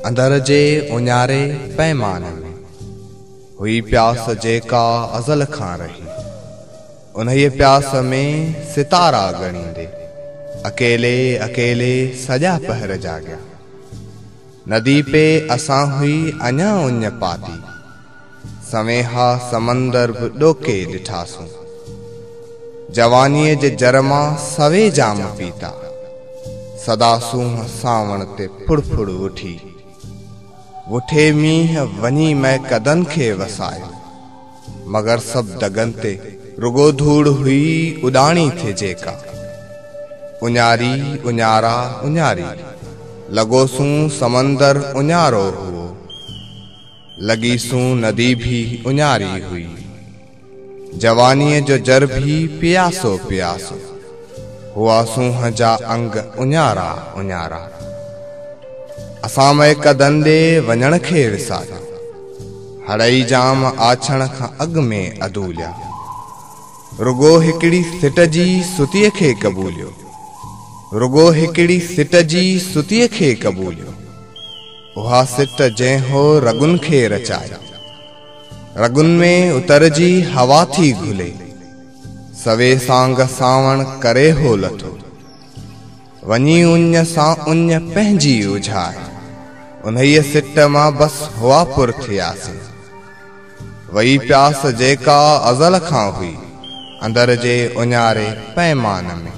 अंदर जे उन्यारे पैमान में हुई प्यास जेका अज़ल खां रही। उन्हीअ प्यास में सितारा ॻणींदे अकेले अकेले सॼा पहर जाॻिया। नदी पे असां हुई अञा उञ पाती, सवेहा समंदर बि ॾोके ॾिठासूं। जवानीअ जे जर मां सवे जाम पीता, सदा सूंह सावण ते फुड़फुड़ उठी। उठे मींह वञी मैं कदन खे वसायो, मगर सब दगन ते रुगो धूड़ हुई उडाणी थे जेका। उन्यारी उन्यारा उन्यारी, लगोसूं समंदर उन्यारो हुओ, लॻीसूं नदी भी उन्यारी हुई। जवानीअ जो जर भी पियासो पियासो, हुआ सूंह जा अंग उन्यारा उन्यारा। असां में कदन ॾे वञण खे विसारियो, हड़ई जाम आछण खां अॻु में अदूलिया। रुगो हिकिड़ी सिट जी सुतीअ खे क़बूलियो, रुगो हिकिड़ी सिट जी सुतीअ खे क़बूलियो। उहा सिट जंहिं रगुन खे रचायो, रगुन में उतरजी हवा थी घुले। सवे सांग सावण करे हो लथो, वञी उञ सां उञ पंहिंजी उझाए। उन्हीअ सिट मां बस हुआ पुर थियासीं। वही प्यास जेका अज़ल खां हुई, अंदर जे उन्यारे पैमान में।